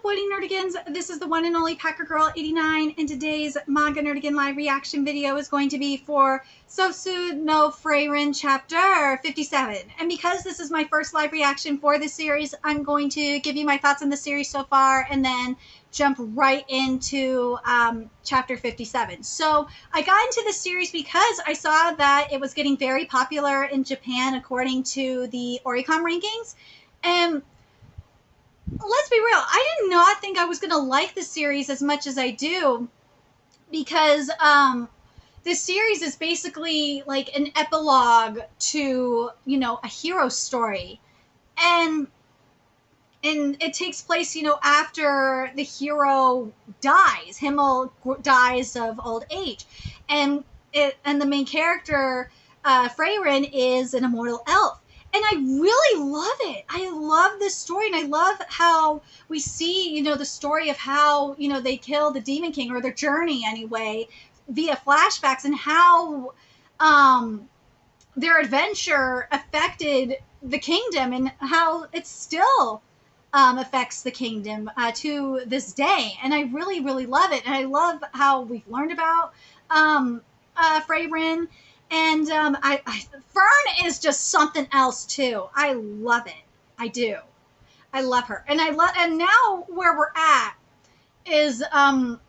What nerdigans? This is the one and only Packer Girl 89, and today's Manga Nerdigan live reaction video is going to be for Sousou no Frieren chapter 57. And because this is my first live reaction for this series, I'm going to give you my thoughts on the series so far and then jump right into chapter 57. So I got into this series because I saw that it was getting very popular in Japan according to the Oricon rankings. And let's be real, I did not think I was going to like this series as much as I do, because this series is basically like an epilogue to, you know, a hero story. And it takes place, you know, after the hero dies. Himmel dies of old age. And the main character, Frieren, is an immortal elf. And I really love it. I love this story, and I love how we see, you know, the story of how, you know, they kill the Demon King, or their journey anyway, via flashbacks, and how their adventure affected the kingdom, and how it still affects the kingdom to this day. And I really, really love it. And I love how we've learned about Frieren. And Fern is just something else too. I love it. I do. I love her. And and now where we're at is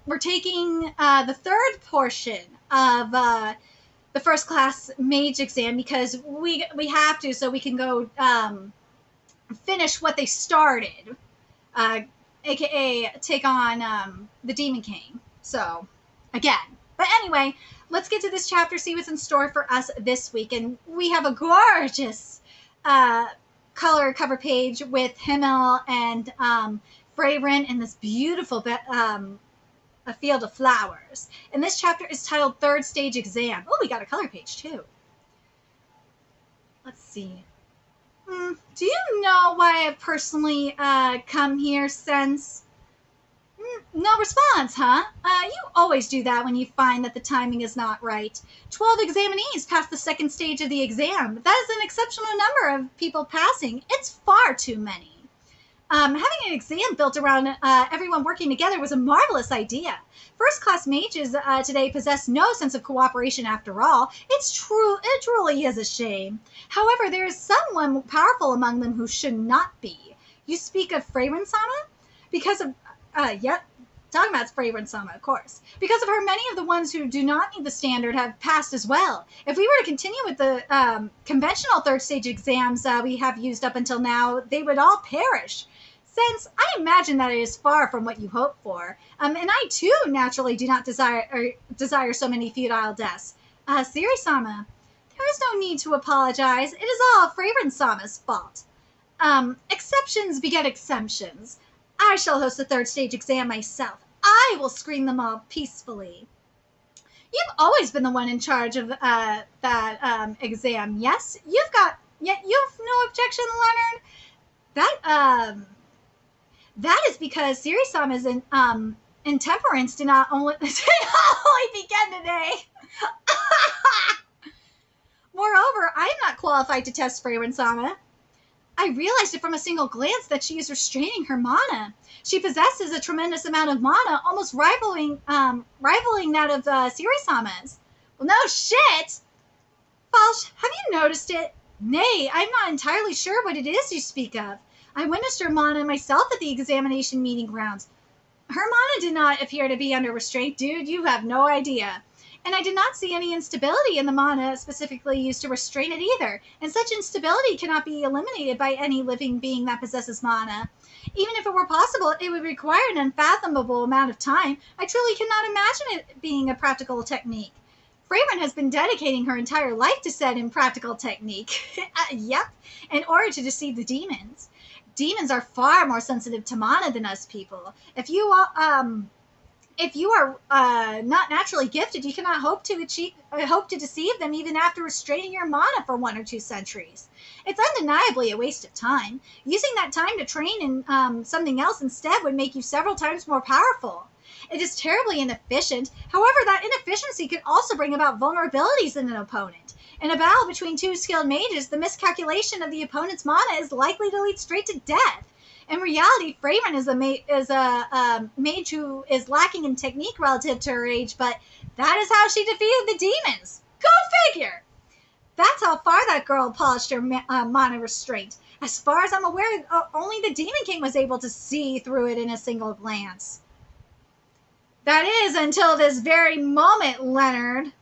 we're taking the third portion of the first class mage exam, because we have to, so we can go finish what they started, aka take on the Demon King. So again. But anyway, let's get to this chapter, see what's in store for us this week. And we have a gorgeous color cover page with Himmel and Frieren in this beautiful a field of flowers. And this chapter is titled Third Stage Exam. Oh, we got a color page too. Let's see. Do you know why I've personally come here since? No response, huh? You always do that when you find that the timing is not right. 12 examinees passed the second stage of the exam. That is an exceptional number of people passing. It's far too many. Having an exam built around everyone working together was a marvelous idea. First-class mages today possess no sense of cooperation after all. It truly is a shame. However, there is someone powerful among them who should not be. You speak of Frieren-sama? Because of yep, talking about Frieren-sama, of course. Because of her, many of the ones who do not meet the standard have passed as well. If we were to continue with the conventional third stage exams we have used up until now, they would all perish. Since I imagine that it is far from what you hope for, and I too naturally do not desire so many futile deaths. Siri-sama, there is no need to apologize. It is all Frieren-sama's fault. Exceptions beget exemptions. I shall host the third stage exam myself. I will screen them all peacefully. You've always been the one in charge of that exam, yes? You've no objection, Leonard? That is because Siri-sama's intemperance did not only begin today. Moreover, I am not qualified to test Frieren-sama. I realized it from a single glance that she is restraining her mana. She possesses a tremendous amount of mana, almost rivaling that of Siri-sama's. Well, no shit! Falsh, have you noticed it? Nay, I'm not entirely sure what it is you speak of. I witnessed her mana myself at the examination meeting grounds. Her mana did not appear to be under restraint, dude. You have no idea. And I did not see any instability in the mana specifically used to restrain it either. And such instability cannot be eliminated by any living being that possesses mana. Even if it were possible, it would require an unfathomable amount of time. I truly cannot imagine it being a practical technique. Frieren has been dedicating her entire life to said impractical technique. Yep, in order to deceive the demons. Demons are far more sensitive to mana than us people. If you are not naturally gifted, you cannot hope to deceive them even after restraining your mana for 1 or 2 centuries. It's undeniably a waste of time. Using that time to train in something else instead would make you several times more powerful. It is terribly inefficient. However, that inefficiency could also bring about vulnerabilities in an opponent. In a battle between 2 skilled mages, the miscalculation of the opponent's mana is likely to lead straight to death. In reality, Frieren is a mage who is lacking in technique relative to her age, but that is how she defeated the demons. Go figure! That's how far that girl polished her mana restraint. As far as I'm aware, only the Demon King was able to see through it in a single glance. That is, until this very moment, Leonard.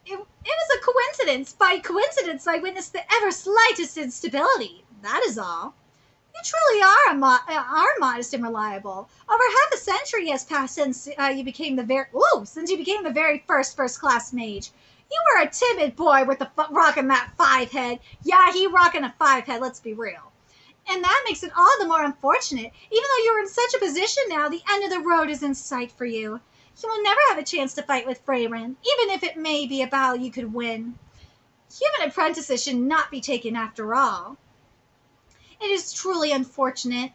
It was a coincidence. By coincidence, I witnessed the ever slightest instability. That is all. You truly are modest and reliable. Over half a century has passed since you became the very first class mage. You were a timid boy with rocking that 5-head. Yeah, he rocking a 5-head. Let's be real. And that makes it all the more unfortunate. Even though you're in such a position now, the end of the road is in sight for you. You will never have a chance to fight with Frieren, even if it may be a battle you could win. Human apprentices should not be taken after all. It is truly unfortunate.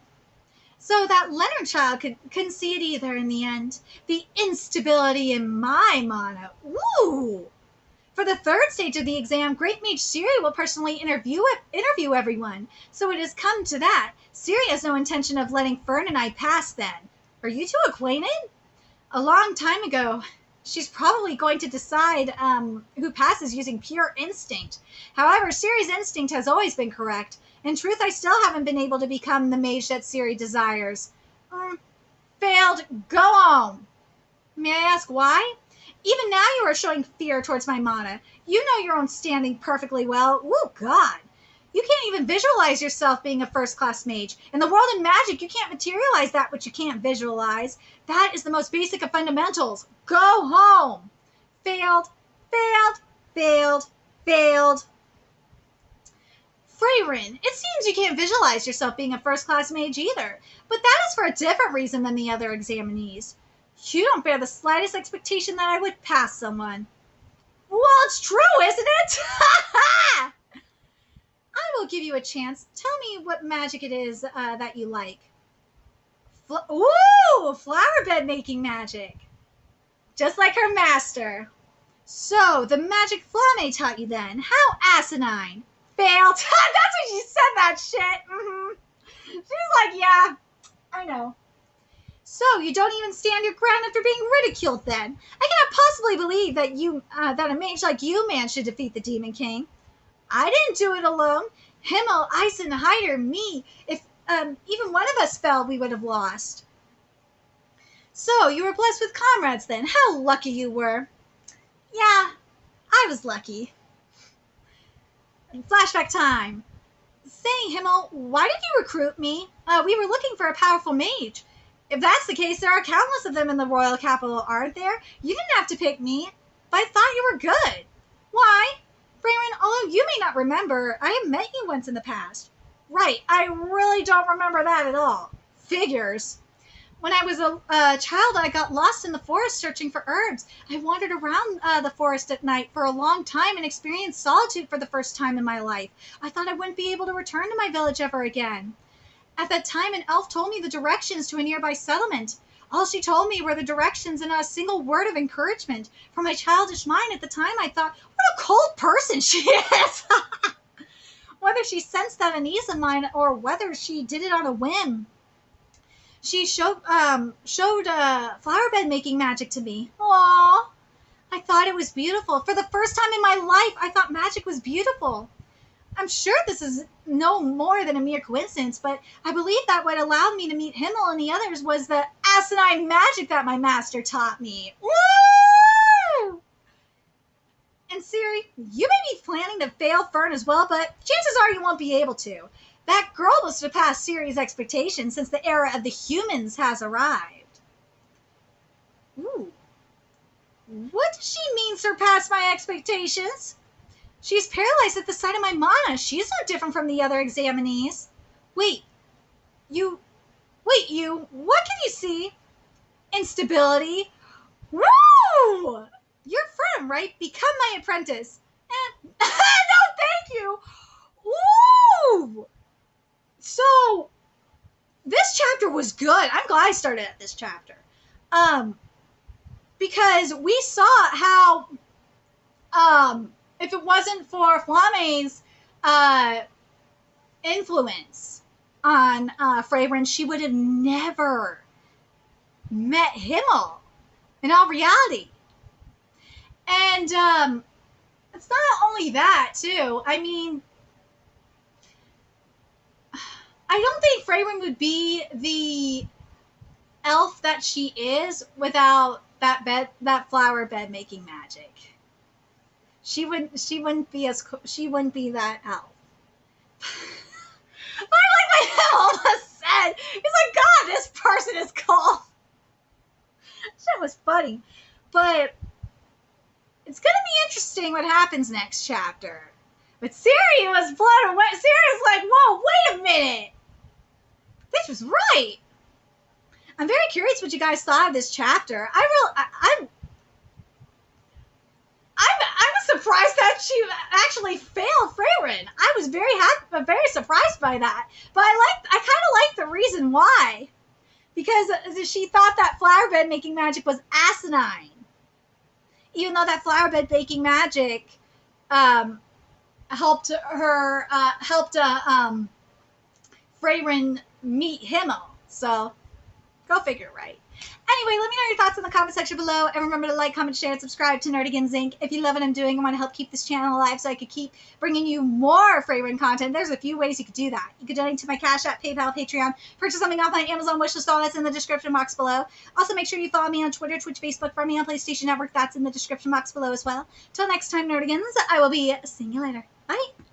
So that Leonard child couldn't see it either in the end. The instability in my mana. Ooh! For the third stage of the exam, Great Mage Siri will personally interview everyone. So it has come to that. Siri has no intention of letting Fern and I pass then. Are you two acquainted? A long time ago. She's probably going to decide who passes using pure instinct. However, Siri's instinct has always been correct. In truth, I still haven't been able to become the mage that Siri desires. Failed. Go home. May I ask why? Even now you are showing fear towards my mana. You know your own standing perfectly well. Oh, God. You can't even visualize yourself being a first-class mage. In the world of magic, you can't materialize that which you can't visualize. That is the most basic of fundamentals. Go home. Failed, failed, failed, failed. Frieren, it seems you can't visualize yourself being a first-class mage either. But that is for a different reason than the other examinees. You don't bear the slightest expectation that I would pass someone. Well, it's true, isn't it? I will give you a chance. Tell me what magic it is that you like. Flower bed making magic. Just like her master. So, the magic Flame taught you then. How asinine. Failed. That's when she said that shit. She's like, yeah, I know. So, you don't even stand your ground after being ridiculed then. I cannot possibly believe that that a mage like you managed to defeat the Demon King. I didn't do it alone. Himmel, Eisen, Hyder, me. If even one of us fell, we would have lost. So, you were blessed with comrades then. How lucky you were. Yeah, I was lucky. Flashback time. Say, Himmel, why did you recruit me? We were looking for a powerful mage. If that's the case, there are countless of them in the royal capital, aren't there? You didn't have to pick me, but I thought you were good. Why? Frieren, although you may not remember, I have met you once in the past. Right, I really don't remember that at all. Figures. When I was a child, I got lost in the forest searching for herbs. I wandered around the forest at night for a long time and experienced solitude for the first time in my life. I thought I wouldn't be able to return to my village ever again. At that time, an elf told me the directions to a nearby settlement. All she told me were the directions and not a single word of encouragement. For my childish mind at the time, I thought, what a cold person she is! Whether she sensed that unease of mine or whether she did it on a whim. She showed flowerbed making magic to me. Aww. I thought it was beautiful. For the first time in my life, I thought magic was beautiful. I'm sure this is no more than a mere coincidence, but I believe that what allowed me to meet Himmel and the others was the asinine magic that my master taught me. Woo! And Siri, you may be planning to fail Fern as well, but chances are you won't be able to. That girl must have passed Siri's expectations since the era of the humans has arrived. Ooh. What does she mean, surpass my expectations? She's paralyzed at the sight of my mana. She's no different from the other examinees. Wait, what can you see? Instability. Woo! You're firm, right? Become my apprentice. No, thank you. Woo! So, this chapter was good. I'm glad I started at this chapter. Because we saw how, if it wasn't for Flame's influence, on Frieren, she would have never met Himmel in all reality. And it's not only that, too. I mean, I don't think Frieren would be the elf that she is without that flower bed making magic. She wouldn't be that elf. I like my head almost said. He's like, God, this person is cool. That was funny. But it's going to be interesting what happens next chapter. But Siri was blown away. Siri was like, whoa, wait a minute. This was right. I'm very curious what you guys thought of this chapter. I'm surprised that she actually failed Frieren. I was very happy, very surprised by that. But I kind of like the reason why, because she thought that flower bed making magic was asinine, even though that flower bed baking magic helped Frieren meet Himmel. So go figure, right? Anyway, let me know your thoughts in the comment section below. And remember to like, comment, share, and subscribe to Nerdigans Inc. If you love what I'm doing and want to help keep this channel alive so I could keep bringing you more Frieren content, there's a few ways you could do that. You could donate to my Cash App, PayPal, Patreon, purchase something off my Amazon wishlist, all that's in the description box below. Also, make sure you follow me on Twitter, Twitch, Facebook, follow me on PlayStation Network. That's in the description box below as well. Till next time, Nerdigans, I will be seeing you later. Bye!